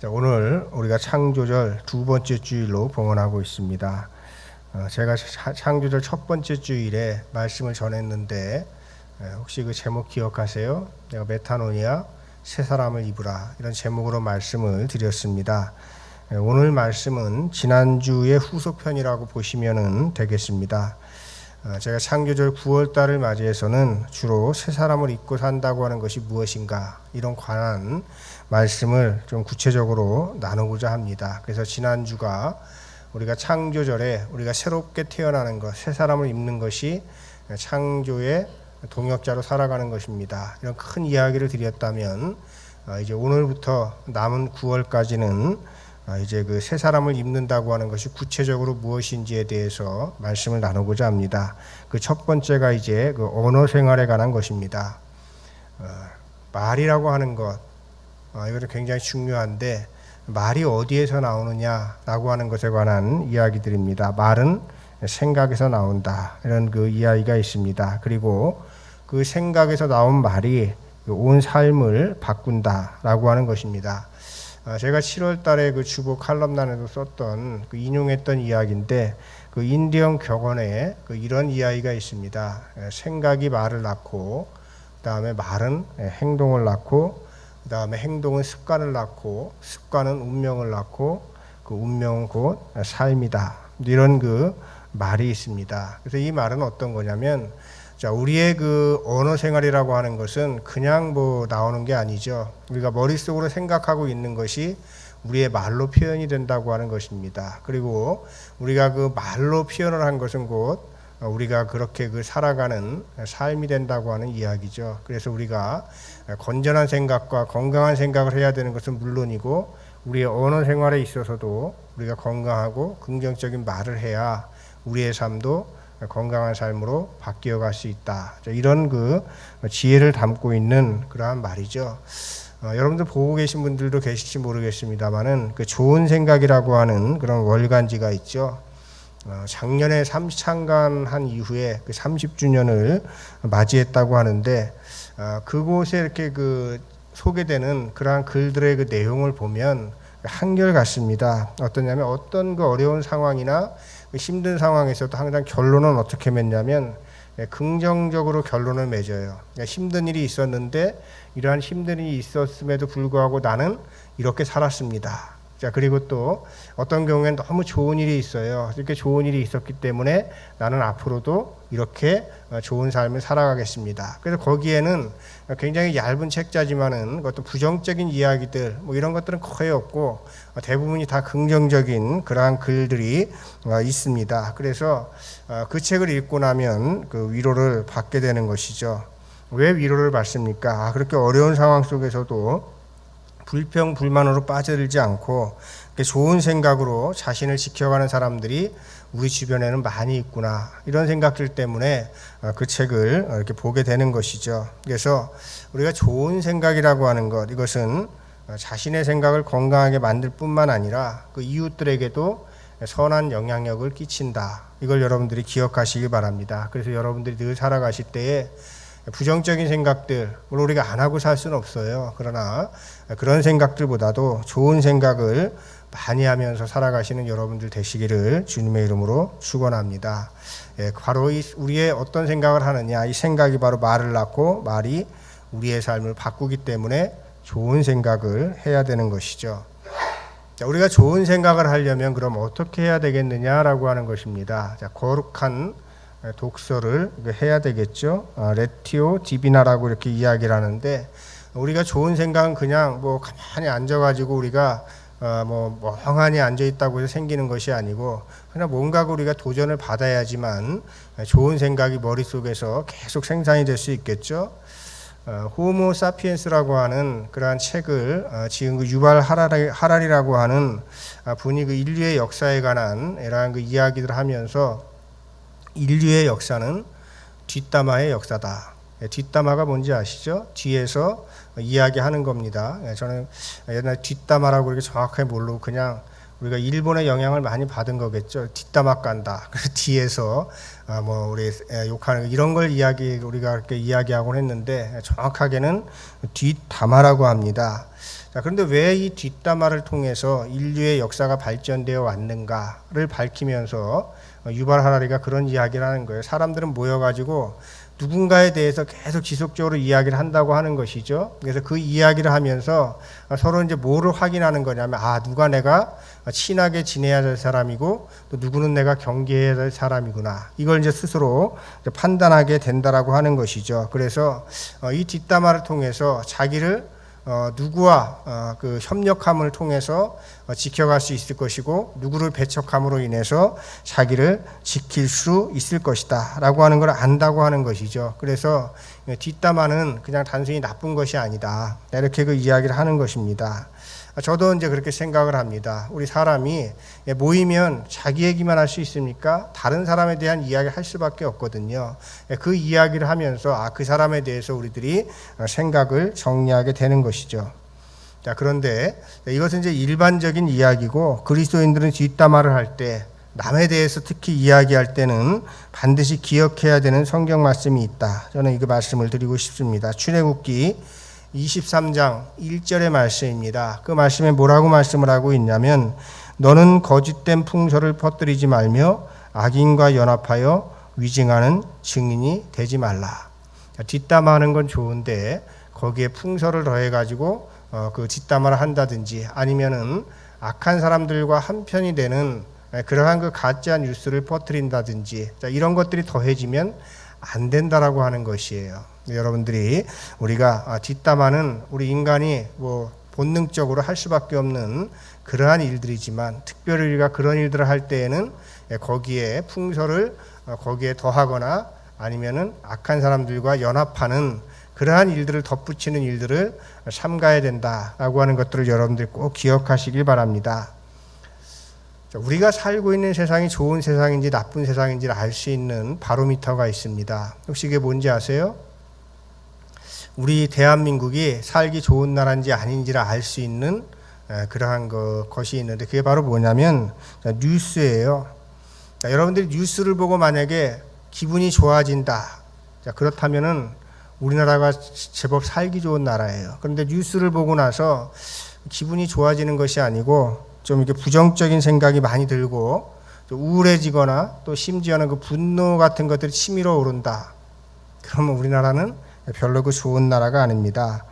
자, 오늘 우리가 창조절 두 번째 주일로 봉헌하고 있습니다. 제가 창조절 첫 번째 주일에 말씀을 전했는데 혹시 그 제목 기억하세요? 내가 메타노니아 새 사람을 입으라 이런 제목으로 말씀을 드렸습니다. 오늘 말씀은 지난주의 후속편이라고 보시면 되겠습니다. 제가 창조절 9월달을 맞이해서는 주로 새 사람을 입고 산다고 하는 것이 무엇인가 이런 관한 말씀을 좀 구체적으로 나누고자 합니다. 그래서 지난주가 우리가 창조절에 우리가 새롭게 태어나는 것, 새 사람을 입는 것이 창조의 동역자로 살아가는 것입니다. 이런 큰 이야기를 드렸다면 이제 오늘부터 남은 9월까지는 이제 그 새 사람을 입는다고 하는 것이 구체적으로 무엇인지에 대해서 말씀을 나누고자 합니다. 그 첫 번째가 이제 그 언어 생활에 관한 것입니다. 말이라고 하는 것, 이것은 굉장히 중요한데 말이 어디에서 나오느냐라고 하는 것에 관한 이야기들입니다. 말은 생각에서 나온다 이런 그 이야기가 있습니다. 그리고 그 생각에서 나온 말이 온 삶을 바꾼다라고 하는 것입니다. 제가 7월 달에 그 주보 칼럼란에도 썼던 그 인용했던 이야기인데 그 인디언 격언에 그 이런 이야기가 있습니다. 생각이 말을 낳고 그다음에 말은 행동을 낳고 그다음에 행동은 습관을 낳고 습관은 운명을 낳고 그 운명은 곧 삶이다. 이런 그 말이 있습니다. 그래서 이 말은 어떤 거냐면 자, 우리의 그 언어 생활이라고 하는 것은 그냥 뭐 나오는 게 아니죠. 우리가 머릿속으로 생각하고 있는 것이 우리의 말로 표현이 된다고 하는 것입니다. 그리고 우리가 그 말로 표현을 한 것은 곧 우리가 그렇게 그 살아가는 삶이 된다고 하는 이야기죠. 그래서 우리가 건전한 생각과 건강한 생각을 해야 되는 것은 물론이고 우리의 언어 생활에 있어서도 우리가 건강하고 긍정적인 말을 해야 우리의 삶도 건강한 삶으로 바뀌어 갈 수 있다. 이런 그 지혜를 담고 있는 그러한 말이죠. 여러분들 보고 계신 분들도 계실지 모르겠습니다만은 그 좋은 생각이라고 하는 그런 월간지가 있죠. 작년에 창간한 이후에 그 30주년을 맞이했다고 하는데 그곳에 이렇게 그 소개되는 그러한 글들의 그 내용을 보면 한결 같습니다. 어떠냐면 어떤 그 어려운 상황이나 힘든 상황에서도 항상 결론은 어떻게 맺냐면 긍정적으로 결론을 맺어요. 힘든 일이 있었는데 이러한 힘든 일이 있었음에도 불구하고 나는 이렇게 살았습니다. 자, 그리고 또 어떤 경우에는 너무 좋은 일이 있어요. 이렇게 좋은 일이 있었기 때문에 나는 앞으로도 이렇게 좋은 삶을 살아가겠습니다. 그래서 거기에는 굉장히 얇은 책자지만은 어떤 부정적인 이야기들 뭐 이런 것들은 거의 없고 대부분이 다 긍정적인 그러한 글들이 있습니다. 그래서 그 책을 읽고 나면 그 위로를 받게 되는 것이죠. 왜 위로를 받습니까? 그렇게 어려운 상황 속에서도 불평, 불만으로 빠져들지 않고 좋은 생각으로 자신을 지켜가는 사람들이 우리 주변에는 많이 있구나 이런 생각들 때문에 그 책을 이렇게 보게 되는 것이죠. 그래서 우리가 좋은 생각이라고 하는 것 이것은 자신의 생각을 건강하게 만들 뿐만 아니라 그 이웃들에게도 선한 영향력을 끼친다. 이걸 여러분들이 기억하시기 바랍니다. 그래서 여러분들이 늘 살아가실 때에 부정적인 생각들 물론 우리가 안 하고 살 수는 없어요. 그러나 그런 생각들보다도 좋은 생각을 많이 하면서 살아가시는 여러분들 되시기를 주님의 이름으로 축원합니다. 바로 우리의 어떤 생각을 하느냐 이 생각이 바로 말을 낳고 말이 우리의 삶을 바꾸기 때문에 좋은 생각을 해야 되는 것이죠. 자, 우리가 좋은 생각을 하려면 그럼 어떻게 해야 되겠느냐라고 하는 것입니다. 자, 거룩한 독서를 해야 되겠죠. 레티오 디비나라고 이렇게 이야기를 하는데 우리가 좋은 생각은 그냥 뭐 가만히 앉아가지고 우리가 뭐 멍하니 앉아 있다고 해서 생기는 것이 아니고 그냥 뭔가 우리가 도전을 받아야지만 좋은 생각이 머릿속에서 계속 생산이 될 수 있겠죠. 호모 사피엔스라고 하는 그러한 책을 지금 그 유발 하라리라고 하는 분이 그 인류의 역사에 관한 이러한 그 이야기를 하면서 인류의 역사는 뒷담화의 역사다. 뒷담화가 뭔지 아시죠? 뒤에서 이야기하는 겁니다. 저는 옛날 뒷담화라고 이렇게 정확하게 모르고 그냥 우리가 일본의 영향을 많이 받은 거겠죠. 뒷담화 깐다. 그래서 뒤에서 우리 욕하는 이런 걸 우리가 그렇게 이야기하곤 했는데 정확하게는 뒷담화라고 합니다. 자, 그런데 왜 이 뒷담화를 통해서 인류의 역사가 발전되어 왔는가를 밝히면서 유발 하라리가 그런 이야기를 하는 거예요. 사람들은 모여가지고 누군가에 대해서 계속 지속적으로 이야기를 한다고 하는 것이죠. 그래서 그 이야기를 하면서 서로 이제 뭐를 확인하는 거냐면, 누가 내가 친하게 지내야 될 사람이고 또 누구는 내가 경계해야 될 사람이구나. 이걸 이제 스스로 판단하게 된다라고 하는 것이죠. 그래서 이 뒷담화를 통해서 자기를 누구와 그 협력함을 통해서 지켜갈 수 있을 것이고 누구를 배척함으로 인해서 자기를 지킬 수 있을 것이다 라고 하는 걸 안다고 하는 것이죠. 그래서 뒷담화는 그냥 단순히 나쁜 것이 아니다, 이렇게 그 이야기를 하는 것입니다. 저도 이제 그렇게 생각을 합니다. 우리 사람이 모이면 자기 얘기만 할 수 있습니까? 다른 사람에 대한 이야기를 할 수밖에 없거든요. 그 이야기를 하면서 그 사람에 대해서 우리들이 생각을 정리하게 되는 것이죠. 자, 그런데 이것은 이제 일반적인 이야기고, 그리스도인들은 뒷담화를 할 때, 남에 대해서 특히 이야기할 때는 반드시 기억해야 되는 성경 말씀이 있다. 저는 이 말씀을 드리고 싶습니다. 출애굽기 23장 1절의 말씀입니다. 그 말씀에 뭐라고 말씀을 하고 있냐면, 너는 거짓된 풍설을 퍼뜨리지 말며 악인과 연합하여 위증하는 증인이 되지 말라. 뒷담화하는 건 좋은데 거기에 풍설을 더해가지고 그 뒷담화를 한다든지 아니면은 악한 사람들과 한편이 되는 그러한 그 가짜 뉴스를 퍼뜨린다든지, 이런 것들이 더해지면 안 된다라고 하는 것이에요. 여러분들이 우리가 뒷담화는 우리 인간이 본능적으로 할 수밖에 없는 그러한 일들이지만, 특별히 우리가 그런 일들을 할 때에는 거기에 풍설을 거기에 더하거나 아니면은 악한 사람들과 연합하는 그러한 일들을 덧붙이는 일들을 삼가야 된다라고 하는 것들을 여러분들이 꼭 기억하시길 바랍니다. 우리가 살고 있는 세상이 좋은 세상인지 나쁜 세상인지를 알 수 있는 바로미터가 있습니다. 혹시 이게 뭔지 아세요? 우리 대한민국이 살기 좋은 나라인지 아닌지를 알 수 있는 그러한 것이 있는데, 그게 바로 뭐냐면 뉴스예요. 여러분들이 뉴스를 보고 만약에 기분이 좋아진다, 그렇다면은 우리나라가 제법 살기 좋은 나라예요. 그런데 뉴스를 보고 나서 기분이 좋아지는 것이 아니고 좀 이렇게 부정적인 생각이 많이 들고 우울해지거나 또 심지어는 그 분노 같은 것들이 치밀어 오른다, 그러면 우리나라는 별로 그 좋은 나라가 아닙니다.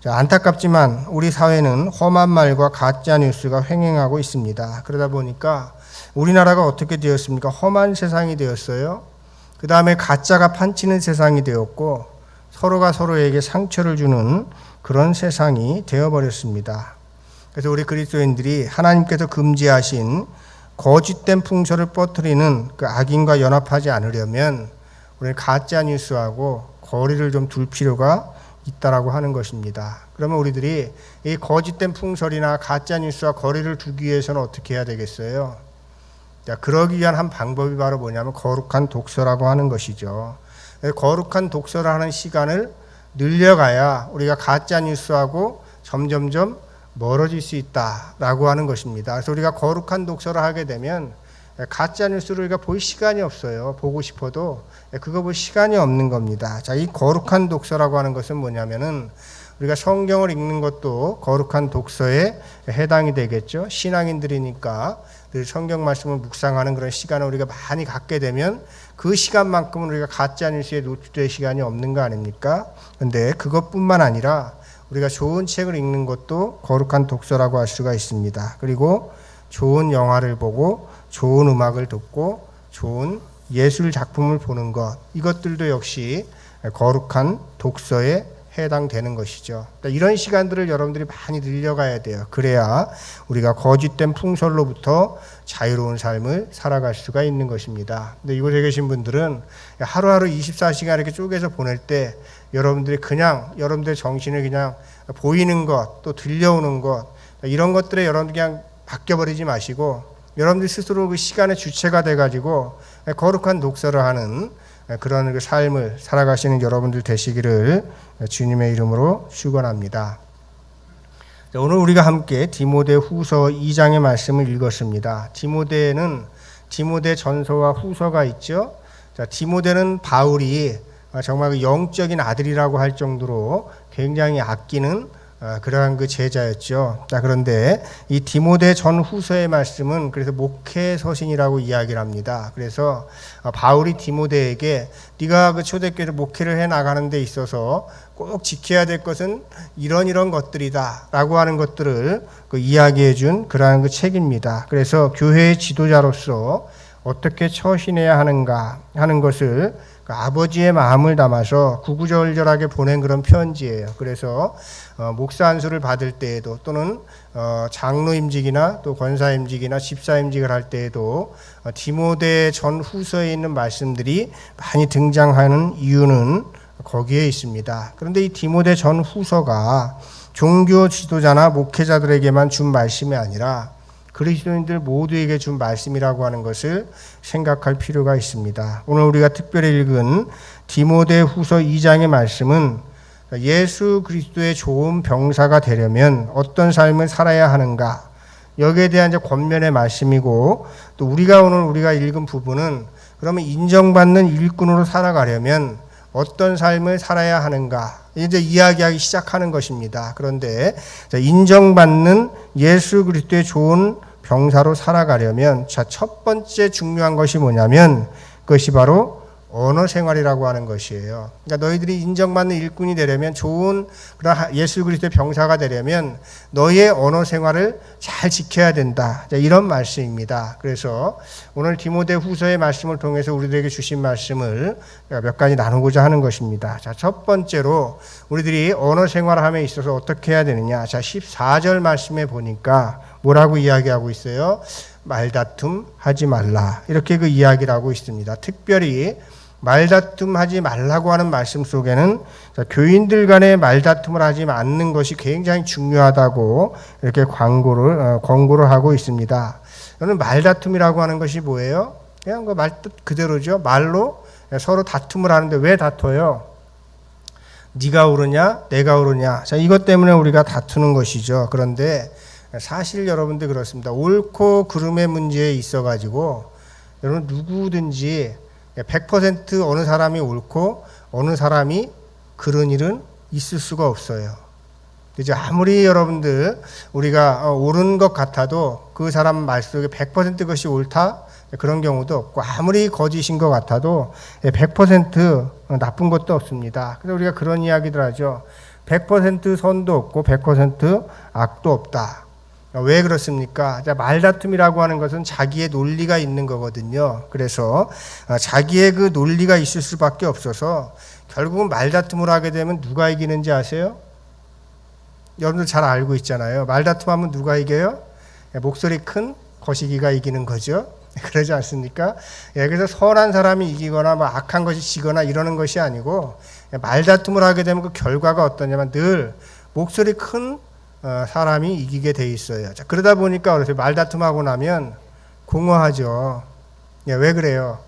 안타깝지만 우리 사회는 험한 말과 가짜 뉴스가 횡행하고 있습니다. 그러다 보니까 우리나라가 어떻게 되었습니까? 험한 세상이 되었어요. 그 다음에 가짜가 판치는 세상이 되었고, 서로가 서로에게 상처를 주는 그런 세상이 되어버렸습니다. 그래서 우리 그리스도인들이 하나님께서 금지하신 거짓된 풍설을 퍼뜨리는 그 악인과 연합하지 않으려면 우리는 가짜 뉴스하고 거리를 좀 둘 필요가 있다라고 하는 것입니다. 그러면 우리들이 이 거짓된 풍설이나 가짜 뉴스와 거리를 두기 위해서는 어떻게 해야 되겠어요? 그러기 위한 한 방법이 바로 뭐냐면 거룩한 독서라고 하는 것이죠. 거룩한 독서를 하는 시간을 늘려가야 우리가 가짜 뉴스하고 점점점 멀어질 수 있다라고 하는 것입니다. 그래서 우리가 거룩한 독서를 하게 되면 가짜 뉴스를 우리가 볼 시간이 없어요. 보고 싶어도 그거 볼 시간이 없는 겁니다. 자, 이 거룩한 독서라고 하는 것은 뭐냐면은 우리가 성경을 읽는 것도 거룩한 독서에 해당이 되겠죠. 신앙인들이니까 늘 성경 말씀을 묵상하는 그런 시간을 우리가 많이 갖게 되면 그 시간만큼은 우리가 가짜 뉴스에 노출될 시간이 없는 거 아닙니까? 그런데 그것뿐만 아니라 우리가 좋은 책을 읽는 것도 거룩한 독서라고 할 수가 있습니다. 그리고 좋은 영화를 보고 좋은 음악을 듣고 좋은 예술 작품을 보는 것, 이것들도 역시 거룩한 독서에 해당되는 것이죠. 이런 시간들을 여러분들이 많이 늘려가야 돼요. 그래야 우리가 거짓된 풍설로부터 자유로운 삶을 살아갈 수가 있는 것입니다. 근데 이곳에 계신 분들은 하루하루 24시간 이렇게 쪼개서 보낼 때 여러분들이 그냥 여러분들의 정신을 그냥 보이는 것, 또 들려오는 것, 이런 것들에 여러분들 그냥 바뀌어버리지 마시고 여러분들 스스로 그 시간의 주체가 돼가지고 거룩한 독서를 하는 그런 그 삶을 살아가시는 여러분들 되시기를 주님의 이름으로 축원합니다. 오늘 우리가 함께 디모데 후서 2장의 말씀을 읽었습니다. 디모데는 디모데 전서와 후서가 있죠. 자, 디모데는 바울이 정말 그 영적인 아들이라고 할 정도로 굉장히 아끼는 그러한 그 제자였죠. 자, 그런데 이 디모데 전 후서의 말씀은 그래서 목회 서신이라고 이야기를 합니다. 그래서 바울이 디모데에게 네가 그 초대교회 목회를 해 나가는 데 있어서 꼭 지켜야 될 것은 이런 것들이다라고 하는 것들을 그 이야기해 준 그러한 그 책입니다. 그래서 교회의 지도자로서 어떻게 처신해야 하는가 하는 것을 그 아버지의 마음을 담아서 구구절절하게 보낸 그런 편지예요. 그래서 목사 안수를 받을 때에도 또는 장로임직이나 또 권사임직이나 집사임직을 할 때에도 디모데 전 후서에 있는 말씀들이 많이 등장하는 이유는 거기에 있습니다. 그런데 이 디모데 전 후서가 종교 지도자나 목회자들에게만 준 말씀이 아니라 그리스도인들 모두에게 준 말씀이라고 하는 것을 생각할 필요가 있습니다. 오늘 우리가 특별히 읽은 디모데 후서 2장의 말씀은 예수 그리스도의 좋은 병사가 되려면 어떤 삶을 살아야 하는가, 여기에 대한 이제 권면의 말씀이고, 또 우리가 읽은 부분은 그러면 인정받는 일꾼으로 살아가려면 어떤 삶을 살아야 하는가, 이제 이야기하기 시작하는 것입니다. 그런데 인정받는 예수 그리스도의 좋은 병사로 살아가려면 첫 번째 중요한 것이 뭐냐면 그것이 바로 언어 생활이라고 하는 것이에요. 그러니까 너희들이 인정받는 일꾼이 되려면, 좋은 그런 예수 그리스도의 병사가 되려면 너희의 언어 생활을 잘 지켜야 된다. 이런 말씀입니다. 그래서 오늘 디모데 후서의 말씀을 통해서 우리들에게 주신 말씀을 몇 가지 나누고자 하는 것입니다. 자, 첫 번째로 우리들이 언어 생활함에 있어서 어떻게 해야 되느냐. 자, 14절 말씀에 보니까 뭐라고 이야기하고 있어요? 말다툼 하지 말라. 이렇게 그 이야기를 하고 있습니다. 특별히 말다툼 하지 말라고 하는 말씀 속에는 교인들 간의 말다툼을 하지 않는 것이 굉장히 중요하다고 이렇게 권고를 하고 있습니다. 여러분, 말다툼이라고 하는 것이 뭐예요? 그냥 그 말 뜻 그대로죠. 말로 서로 다툼을 하는데 왜 다퉈요? 네가 옳으냐 내가 옳으냐. 자, 이것 때문에 우리가 다투는 것이죠. 그런데 사실 여러분들 그렇습니다. 옳고 그름의 문제에 있어가지고 여러분 누구든지 100% 어느 사람이 옳고 어느 사람이 그른 일은 있을 수가 없어요. 이제 아무리 여러분들 우리가 옳은 것 같아도 그 사람 말 속에 100% 그것이 옳다? 그런 경우도 없고, 아무리 거짓인 것 같아도 100% 나쁜 것도 없습니다. 그래서 우리가 그런 이야기들 하죠. 100% 선도 없고 100% 악도 없다. 왜 그렇습니까? 말다툼이라고 하는 것은 자기의 논리가 있는 거거든요. 그래서 자기의 그 논리가 있을 수밖에 없어서 결국은 말다툼을 하게 되면 누가 이기는지 아세요? 여러분들 잘 알고 있잖아요. 말다툼하면 누가 이겨요? 목소리 큰 거시기가 이기는 거죠. 그러지 않습니까? 그래서 선한 사람이 이기거나 뭐 악한 것이 지거나 이러는 것이 아니고, 말다툼을 하게 되면 그 결과가 어떠냐면 늘 목소리 큰 사람이 이기게 돼 있어요. 자, 그러다 보니까 어떻게 말다툼하고 나면 공허하죠. 왜 그래요?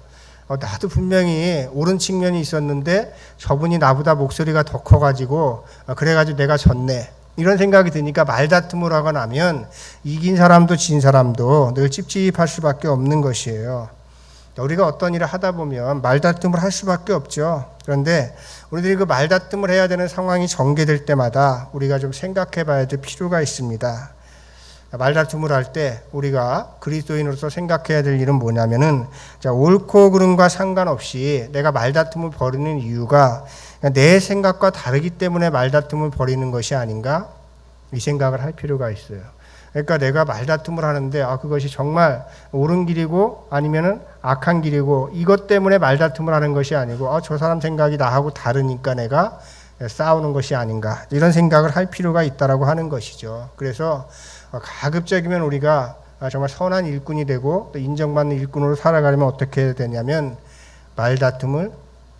나도 분명히 옳은 측면이 있었는데 저분이 나보다 목소리가 더 커가지고 그래가지고 내가 졌네. 이런 생각이 드니까 말다툼을 하고 나면 이긴 사람도 진 사람도 늘 찝찝할 수밖에 없는 것이에요. 우리가 어떤 일을 하다 보면 말다툼을 할 수밖에 없죠. 그런데 우리들이 그 말다툼을 해야 되는 상황이 전개될 때마다 우리가 좀 생각해 봐야 될 필요가 있습니다. 말다툼을 할 때 우리가 그리스도인으로서 생각해야 될 일은 뭐냐면은, 자, 옳고 그름과 상관없이 내가 말다툼을 벌이는 이유가 내 생각과 다르기 때문에 말다툼을 벌이는 것이 아닌가? 이 생각을 할 필요가 있어요. 그러니까 내가 말다툼을 하는데 그것이 정말 옳은 길이고 아니면은 악한 길이고, 이것 때문에 말다툼을 하는 것이 아니고 저 사람 생각이 나하고 다르니까 내가 싸우는 것이 아닌가, 이런 생각을 할 필요가 있다라고 하는 것이죠. 그래서 가급적이면 우리가 정말 선한 일꾼이 되고 또 인정받는 일꾼으로 살아가려면 어떻게 해야 되냐면 말다툼을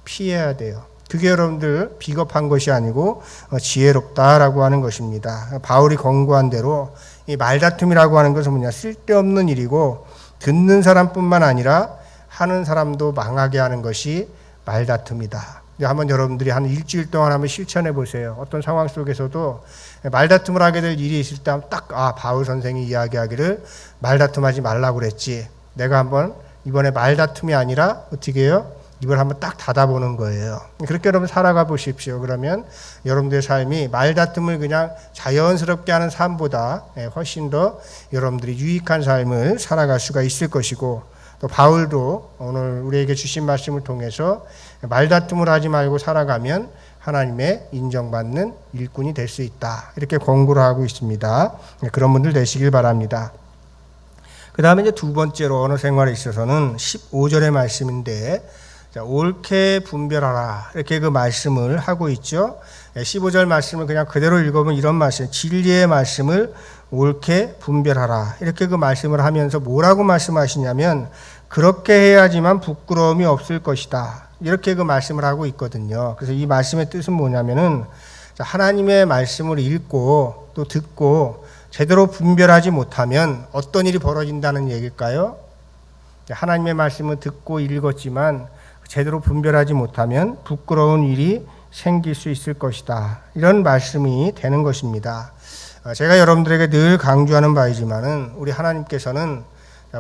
피해야 돼요. 그게 여러분들 비겁한 것이 아니고 지혜롭다라고 하는 것입니다. 바울이 권고한 대로 이 말다툼이라고 하는 것은 뭐냐, 쓸데없는 일이고 듣는 사람뿐만 아니라 하는 사람도 망하게 하는 것이 말다툼이다. 한번 여러분들이 한 일주일 동안 한번 실천해 보세요. 어떤 상황 속에서도 말다툼을 하게 될 일이 있을 때 딱 바울 선생이 이야기하기를 말다툼하지 말라고 그랬지. 내가 한번 이번에 말다툼이 아니라 어떻게 해요? 입을 한번 딱 닫아보는 거예요. 그렇게 여러분 살아가 보십시오. 그러면 여러분들의 삶이 말다툼을 그냥 자연스럽게 하는 삶보다 훨씬 더 여러분들이 유익한 삶을 살아갈 수가 있을 것이고, 또 바울도 오늘 우리에게 주신 말씀을 통해서 말다툼을 하지 말고 살아가면 하나님의 인정받는 일꾼이 될 수 있다, 이렇게 권고를 하고 있습니다. 그런 분들 되시길 바랍니다. 그 다음에 이제 두 번째로 언어 생활에 있어서는 15절의 말씀인데, 자, 옳게 분별하라, 이렇게 그 말씀을 하고 있죠. 15절 말씀을 그냥 그대로 읽어보면 이런 말씀, 진리의 말씀을 옳게 분별하라, 이렇게 그 말씀을 하면서 뭐라고 말씀하시냐면 그렇게 해야지만 부끄러움이 없을 것이다, 이렇게 그 말씀을 하고 있거든요. 그래서 이 말씀의 뜻은 뭐냐면은 하나님의 말씀을 읽고 또 듣고 제대로 분별하지 못하면 어떤 일이 벌어진다는 얘기일까요? 하나님의 말씀을 듣고 읽었지만 제대로 분별하지 못하면 부끄러운 일이 생길 수 있을 것이다, 이런 말씀이 되는 것입니다. 제가 여러분들에게 늘 강조하는 바이지만은 우리 하나님께서는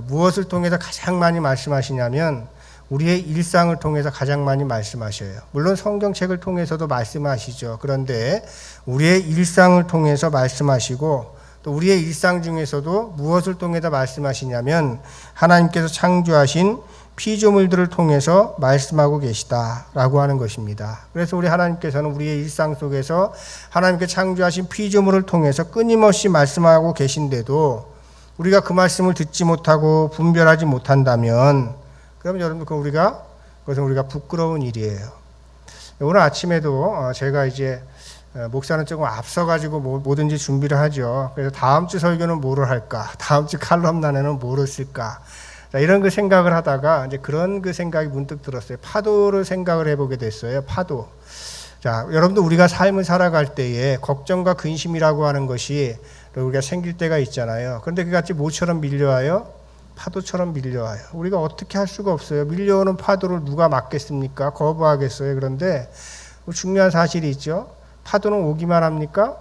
무엇을 통해서 가장 많이 말씀하시냐면 우리의 일상을 통해서 가장 많이 말씀하셔요. 물론 성경책을 통해서도 말씀하시죠. 그런데 우리의 일상을 통해서 말씀하시고, 또 우리의 일상 중에서도 무엇을 통해서 말씀하시냐면 하나님께서 창조하신 피조물들을 통해서 말씀하고 계시다라고 하는 것입니다. 그래서 우리 하나님께서는 우리의 일상 속에서 하나님께 창조하신 피조물을 통해서 끊임없이 말씀하고 계신데도 우리가 그 말씀을 듣지 못하고 분별하지 못한다면, 그러면 여러분 그것은 우리가 부끄러운 일이에요. 오늘 아침에도 제가 이제 목사는 조금 앞서가지고 뭐든지 준비를 하죠. 그래서 다음 주 설교는 뭐를 할까? 다음 주 칼럼란에는 뭐를 쓸까? 자, 이런 그 생각을 하다가 이제 그런 그 생각이 문득 들었어요. 파도를 생각을 해보게 됐어요. 파도. 자, 여러분도 우리가 삶을 살아갈 때에 걱정과 근심이라고 하는 것이 우리가 생길 때가 있잖아요. 그런데 그같이 뭐처럼 밀려와요? 파도처럼 밀려와요. 우리가 어떻게 할 수가 없어요. 밀려오는 파도를 누가 막겠습니까? 거부하겠어요. 그런데 중요한 사실이 있죠. 파도는 오기만 합니까?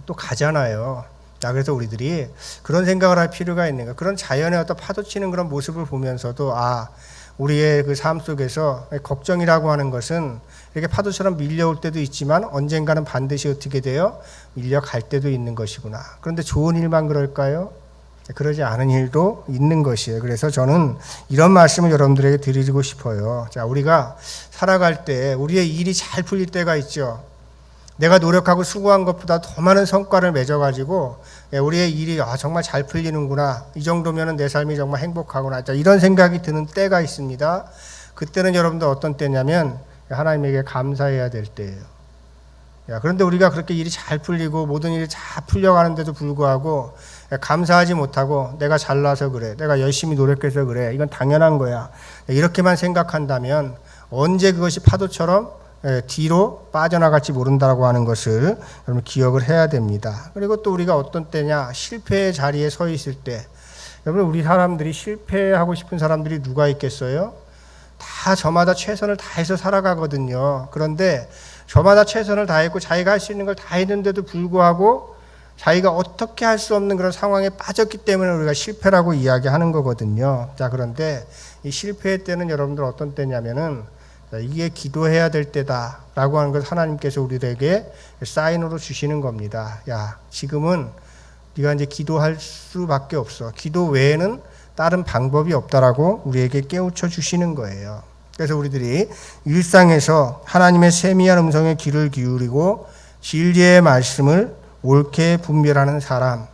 또 가잖아요. 자, 그래서 우리들이 그런 생각을 할 필요가 있는 거예요. 그런 자연의 어떤 파도 치는 그런 모습을 보면서도 우리의 그 삶 속에서 걱정이라고 하는 것은 이렇게 파도처럼 밀려올 때도 있지만 언젠가는 반드시 어떻게 돼요? 밀려갈 때도 있는 것이구나. 그런데 좋은 일만 그럴까요? 그러지 않은 일도 있는 것이에요. 그래서 저는 이런 말씀을 여러분들에게 드리고 싶어요. 자, 우리가 살아갈 때 우리의 일이 잘 풀릴 때가 있죠. 내가 노력하고 수고한 것보다 더 많은 성과를 맺어가지고 우리의 일이 정말 잘 풀리는구나, 이 정도면 내 삶이 정말 행복하구나, 이런 생각이 드는 때가 있습니다. 그때는 여러분들 어떤 때냐면 하나님에게 감사해야 될 때예요. 그런데 우리가 그렇게 일이 잘 풀리고 모든 일이 잘 풀려가는데도 불구하고 감사하지 못하고 내가 잘나서 그래, 내가 열심히 노력해서 그래, 이건 당연한 거야, 이렇게만 생각한다면 언제 그것이 파도처럼 뒤로 빠져나갈지 모른다고 하는 것을 여러분 기억을 해야 됩니다. 그리고 또 우리가 어떤 때냐, 실패의 자리에 서 있을 때, 여러분 우리 사람들이 실패하고 싶은 사람들이 누가 있겠어요? 다 저마다 최선을 다해서 살아가거든요. 그런데 저마다 최선을 다했고 자기가 할 수 있는 걸 다 했는데도 불구하고 자기가 어떻게 할 수 없는 그런 상황에 빠졌기 때문에 우리가 실패라고 이야기하는 거거든요. 자, 그런데 이 실패의 때는 여러분들 어떤 때냐면은 이게 기도해야 될 때다라고 하는 것을 하나님께서 우리에게 사인으로 주시는 겁니다. 야, 지금은 네가 이제 기도할 수밖에 없어. 기도 외에는 다른 방법이 없다라고 우리에게 깨우쳐 주시는 거예요. 그래서 우리들이 일상에서 하나님의 세미한 음성에 귀를 기울이고 진리의 말씀을 옳게 분별하는 사람,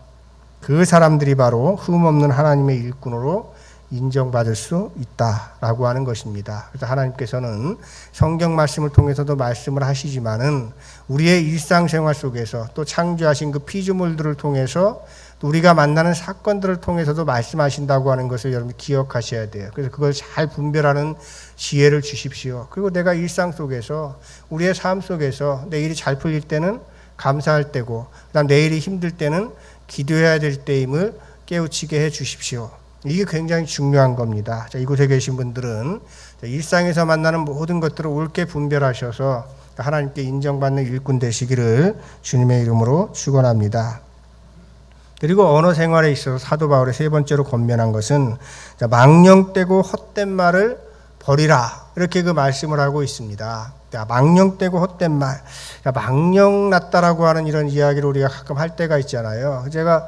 그 사람들이 바로 흠없는 하나님의 일꾼으로 인정받을 수 있다라고 하는 것입니다. 그래서 하나님께서는 성경 말씀을 통해서도 말씀을 하시지만은 우리의 일상생활 속에서 또 창조하신 그 피조물들을 통해서 또 우리가 만나는 사건들을 통해서도 말씀하신다고 하는 것을 여러분 기억하셔야 돼요. 그래서 그걸 잘 분별하는 지혜를 주십시오. 그리고 내가 일상 속에서 우리의 삶 속에서 내 일이 잘 풀릴 때는 감사할 때고, 그다음 내 일이 힘들 때는 기도해야 될 때임을 깨우치게 해 주십시오. 이게 굉장히 중요한 겁니다. 자, 이곳에 계신 분들은 일상에서 만나는 모든 것들을 옳게 분별하셔서 하나님께 인정받는 일꾼 되시기를 주님의 이름으로 축원합니다. 그리고 언어 생활에 있어서 사도 바울의 세 번째로 권면한 것은 망령되고 헛된 말을 버리라, 이렇게 그 말씀을 하고 있습니다. 망령되고 헛된 말, 망령 났다라고 하는 이런 이야기를 우리가 가끔 할 때가 있잖아요. 제가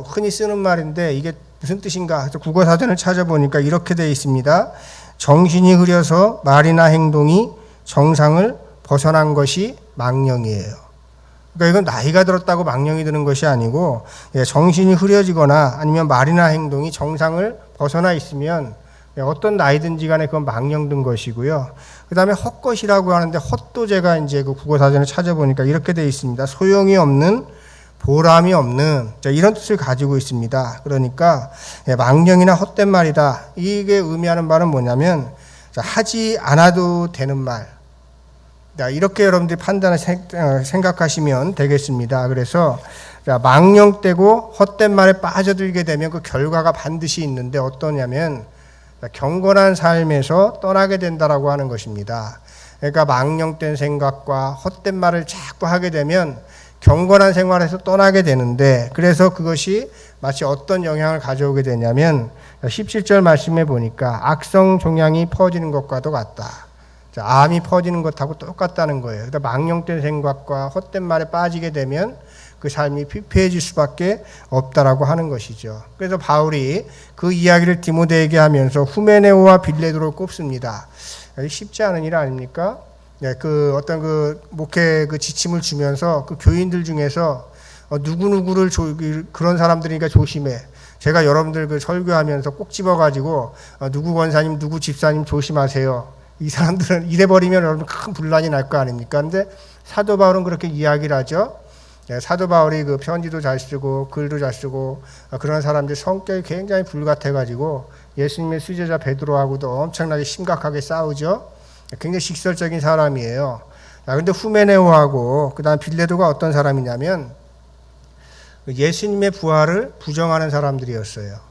흔히 쓰는 말인데 이게 무슨 뜻인가? 국어사전을 찾아보니까 이렇게 되어 있습니다. 정신이 흐려서 말이나 행동이 정상을 벗어난 것이 망령이에요. 그러니까 이건 나이가 들었다고 망령이 드는 것이 아니고, 정신이 흐려지거나 아니면 말이나 행동이 정상을 벗어나 있으면 어떤 나이든지 간에 그건 망령든 것이고요. 그 다음에 헛것이라고 하는데, 헛도 제가 이제 그 국어사전을 찾아보니까 이렇게 되어 있습니다. 소용이 없는, 보람이 없는, 이런 뜻을 가지고 있습니다. 그러니까 망령이나 헛된 말이다, 이게 의미하는 말은 뭐냐면 하지 않아도 되는 말, 이렇게 여러분들이 판단을 생각하시면 되겠습니다. 그래서 망령되고 헛된 말에 빠져들게 되면 그 결과가 반드시 있는데 어떠냐면 경건한 삶에서 떠나게 된다라고 하는 것입니다. 그러니까 망령된 생각과 헛된 말을 자꾸 하게 되면 경건한 생활에서 떠나게 되는데, 그래서 그것이 마치 어떤 영향을 가져오게 되냐면 17절 말씀에 보니까 악성 종양이 퍼지는 것과도 같다. 암이 퍼지는 것하고 똑같다는 거예요. 그러니까 망령된 생각과 헛된 말에 빠지게 되면 그 삶이 피폐해질 수밖에 없다라고 하는 것이죠. 그래서 바울이 그 이야기를 디모데에게 하면서 후메네오와 빌레도를 꼽습니다. 쉽지 않은 일 아닙니까? 그 어떤 그 목회 그 지침을 주면서 그 교인들 중에서 누구누구를 그런 사람들이니까 조심해. 제가 여러분들 그 설교하면서 꼭 집어가지고 누구 권사님, 누구 집사님 조심하세요. 이 사람들은 이래버리면 여러분 큰 분란이 날 거 아닙니까? 근데 사도 바울은 그렇게 이야기를 하죠. 사도 바울이 그 편지도 잘 쓰고 글도 잘 쓰고 그런 사람들 성격이 굉장히 불같아가지고 예수님의 수제자 베드로하고도 엄청나게 심각하게 싸우죠. 굉장히 직설적인 사람이에요. 그런데 후메네오하고 그 다음 빌레도가 어떤 사람이냐면 예수님의 부활을 부정하는 사람들이었어요.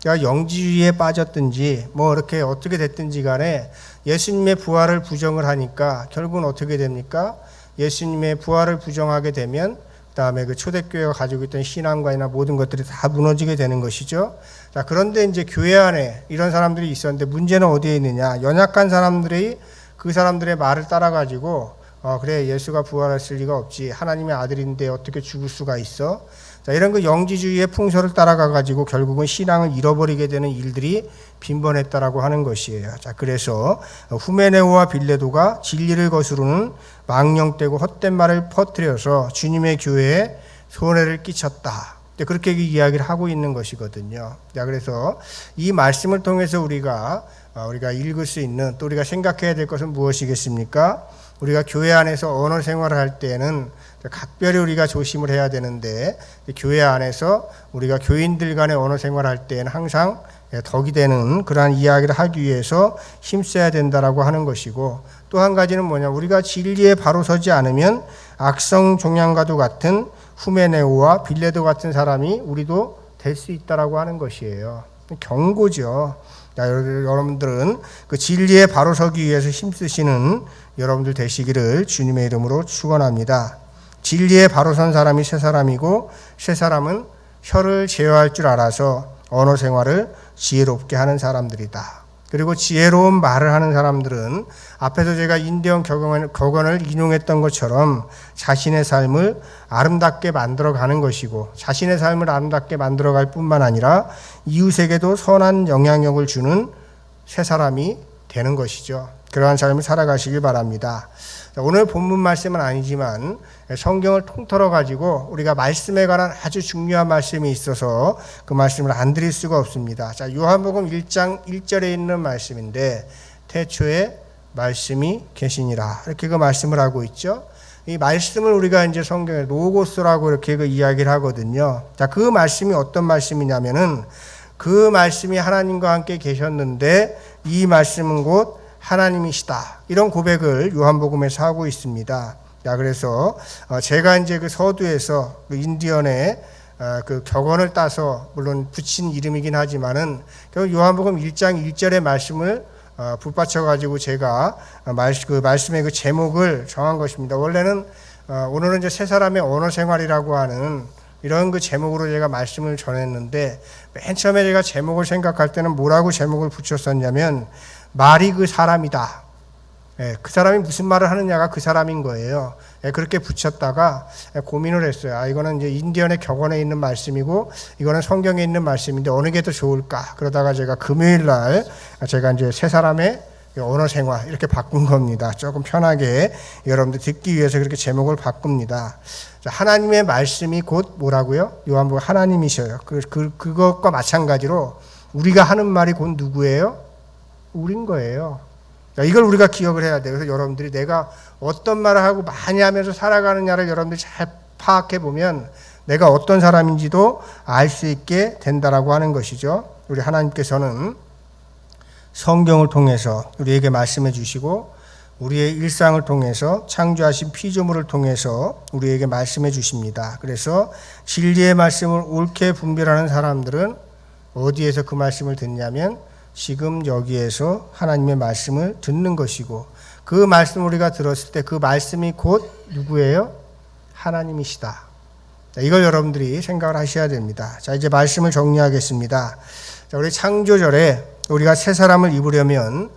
그러니까 영지주의에 빠졌든지 뭐 이렇게 어떻게 됐든지 간에 예수님의 부활을 부정을 하니까 결국은 어떻게 됩니까? 예수님의 부활을 부정하게 되면 그다음에 그 초대교회가 가지고 있던 신앙관이나 모든 것들이 다 무너지게 되는 것이죠. 자, 그런데 이제 교회 안에 이런 사람들이 있었는데 문제는 어디에 있느냐? 연약한 사람들이 그 사람들의 말을 따라가지고 그래, 예수가 부활했을 리가 없지. 하나님의 아들인데 어떻게 죽을 수가 있어? 자, 이런 그 영지주의의 풍서를 따라가가지고 결국은 신앙을 잃어버리게 되는 일들이 빈번했다라고 하는 것이에요. 자, 그래서 후메네오와 빌레도가 진리를 거스르는 망령되고 헛된 말을 퍼뜨려서 주님의 교회에 손해를 끼쳤다. 그렇게 이야기를 하고 있는 것이거든요. 자, 그래서 이 말씀을 통해서 우리가 읽을 수 있는, 또 우리가 생각해야 될 것은 무엇이겠습니까? 우리가 교회 안에서 언어 생활을 할 때는 각별히 우리가 조심을 해야 되는데, 교회 안에서 우리가 교인들 간의 언어 생활을 할 때는 항상 덕이 되는 그러한 이야기를 하기 위해서 힘써야 된다라고 하는 것이고, 또 한 가지는 뭐냐, 우리가 진리에 바로 서지 않으면 악성 종양과도 같은 후메네오와 빌레도 같은 사람이 우리도 될 수 있다라고 하는 것이에요. 경고죠. 자, 여러분들은 그 진리에 바로 서기 위해서 힘쓰시는 여러분들 되시기를 주님의 이름으로 축원합니다. 진리에 바로 선 사람이 새 사람이고, 새 사람은 혀를 제어할 줄 알아서 언어 생활을 지혜롭게 하는 사람들이다. 그리고 지혜로운 말을 하는 사람들은 앞에서 제가 인대형 격언을 인용했던 것처럼 자신의 삶을 아름답게 만들어가는 것이고, 자신의 삶을 아름답게 만들어갈 뿐만 아니라 이웃에게도 선한 영향력을 주는 새 사람이 되는 것이죠. 그러한 삶을 살아가시길 바랍니다. 오늘 본문 말씀은 아니지만 성경을 통틀어 가지고 우리가 말씀에 관한 아주 중요한 말씀이 있어서 그 말씀을 안 드릴 수가 없습니다. 자, 요한복음 1장 1절에 있는 말씀인데, 태초에 말씀이 계시니라, 이렇게 그 말씀을 하고 있죠. 이 말씀을 우리가 이제 성경에 로고스라고 이렇게 그 이야기를 하거든요. 자, 그 말씀이 어떤 말씀이냐면은 그 말씀이 하나님과 함께 계셨는데 이 말씀은 곧 하나님이시다, 이런 고백을 요한복음에서 하고 있습니다. 자, 그래서 제가 이제 그 서두에서 그 인디언의 그 격언을 따서 물론 붙인 이름이긴 하지만은 결국 요한복음 1장 1절의 말씀을 붙받쳐 가지고 제가 그 말씀의 그 제목을 정한 것입니다. 원래는 오늘은 이제 세 사람의 언어 생활이라고 하는 이런 그 제목으로 제가 말씀을 전했는데, 맨 처음에 제가 제목을 생각할 때는 뭐라고 제목을 붙였었냐면 말이 그 사람이다. 그 사람이 무슨 말을 하느냐가 그 사람인 거예요. 그렇게 붙였다가 고민을 했어요. 이거는 이제 인디언의 격언에 있는 말씀이고 이거는 성경에 있는 말씀인데 어느 게 더 좋을까? 그러다가 제가 금요일 날 제가 이제 세 사람의 언어 생활 이렇게 바꾼 겁니다. 조금 편하게 여러분들 듣기 위해서 그렇게 제목을 바꿉니다. 하나님의 말씀이 곧 뭐라고요? 요한복음 하나님이셔요. 그것과 마찬가지로 우리가 하는 말이 곧 누구예요? 우린 거예요. 이걸 우리가 기억을 해야 돼요. 그래서 여러분들이 내가 어떤 말을 하고 많이 하면서 살아가느냐를 여러분들이 잘 파악해 보면 내가 어떤 사람인지도 알 수 있게 된다라고 하는 것이죠. 우리 하나님께서는 성경을 통해서 우리에게 말씀해 주시고 우리의 일상을 통해서 창조하신 피조물을 통해서 우리에게 말씀해 주십니다. 그래서 진리의 말씀을 옳게 분별하는 사람들은 어디에서 그 말씀을 듣냐면 지금 여기에서 하나님의 말씀을 듣는 것이고, 그 말씀을 우리가 들었을 때 그 말씀이 곧 누구예요? 하나님이시다. 이걸 여러분들이 생각을 하셔야 됩니다. 자, 이제 말씀을 정리하겠습니다. 자, 우리 창조절에 우리가 새 사람을 입으려면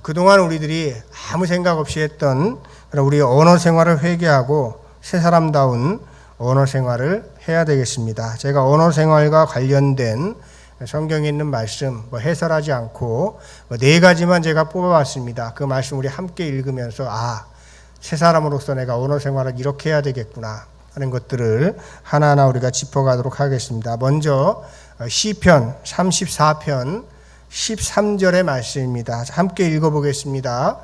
그동안 우리들이 아무 생각 없이 했던 우리 언어 생활을 회개하고 새 사람다운 언어 생활을 해야 되겠습니다. 제가 언어 생활과 관련된 성경에 있는 말씀 해설하지 않고 네 가지만 제가 뽑아봤습니다. 그 말씀 우리 함께 읽으면서 새 사람으로서 내가 언어 생활을 이렇게 해야 되겠구나 하는 것들을 하나하나 우리가 짚어가도록 하겠습니다. 먼저 시편 34편 13절의 말씀입니다. 함께 읽어보겠습니다.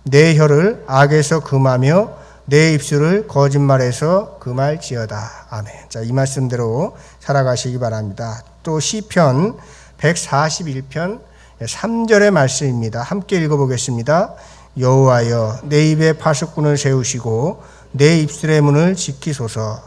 내 혀를 악에서 금하며 내 입술을 거짓말에서 금할지어다. 아멘. 자, 이 말씀대로 살아가시기 바랍니다. 또 시편 141편 3절의 말씀입니다. 함께 읽어보겠습니다. 여호와여 내 입에 파수꾼을 세우시고 내 입술의 문을 지키소서.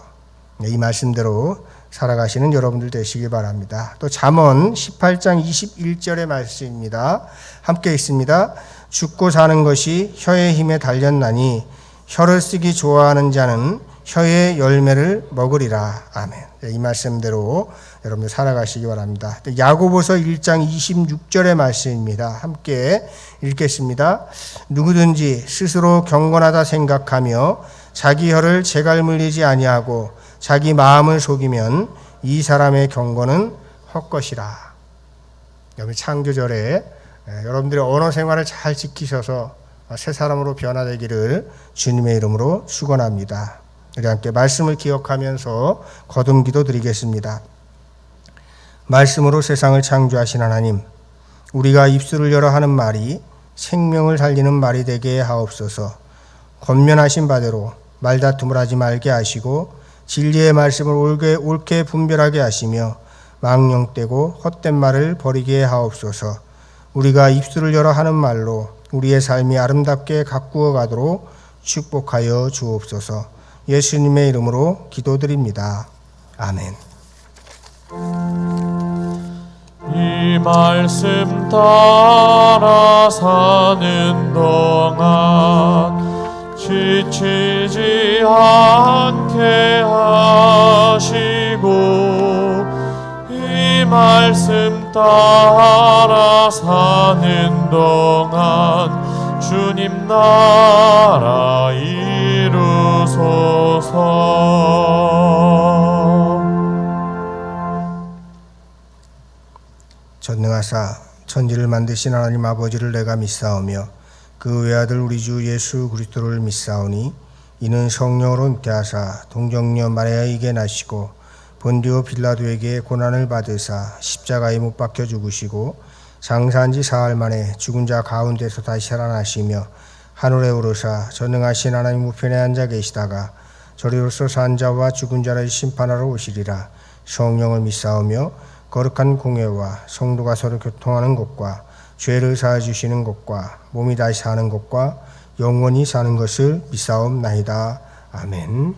이 말씀대로 살아가시는 여러분들 되시기 바랍니다. 또 잠언 18장 21절의 말씀입니다. 함께 읽습니다. 죽고 사는 것이 혀의 힘에 달렸나니 혀를 쓰기 좋아하는 자는 혀의 열매를 먹으리라. 아멘. 이 말씀대로 여러분들 살아가시기 바랍니다. 야고보서 1장 26절의 말씀입니다. 함께 읽겠습니다. 누구든지 스스로 경건하다 생각하며 자기 혀를 재갈 물리지 아니하고 자기 마음을 속이면 이 사람의 경건은 헛것이라. 여러분 창조절에 여러분들의 언어 생활을 잘 지키셔서 새 사람으로 변화되기를 주님의 이름으로 축원합니다. 우리 함께 말씀을 기억하면서 거듭 기도 드리겠습니다. 말씀으로 세상을 창조하신 하나님, 우리가 입술을 열어 하는 말이 생명을 살리는 말이 되게 하옵소서. 권면하신 바대로 말다툼을 하지 말게 하시고 진리의 말씀을 옳게 분별하게 하시며 망령되고 헛된 말을 버리게 하옵소서. 우리가 입술을 열어 하는 말로 우리의 삶이 아름답게 가꾸어 가도록 축복하여 주옵소서. 예수님의 이름으로 기도드립니다. 아멘. 이 말씀 따라 사는 동안 지치지 않게 하시고 이 말씀 따라 사는 동안 주님 나라 이루소서. 전능하사 천지를 만드신 하나님 아버지를 내가 믿사오며 그 외아들 우리 주 예수 그리스도를 믿사오니 이는 성령으로 잉태하사 동정녀 마리아에게 나시고 본디오 빌라도에게 고난을 받으사 십자가에 못 박혀 죽으시고 장사한 지 사흘 만에 죽은 자 가운데서 다시 살아나시며 하늘에 오르사 전능하신 하나님 우편에 앉아 계시다가 저리로서 산 자와 죽은 자를 심판하러 오시리라. 성령을 믿사오며 거룩한 공회와 성도가 서로 교통하는 것과 죄를 사해 주시는 것과 몸이 다시 사는 것과 영원히 사는 것을 믿사옵나이다. 아멘.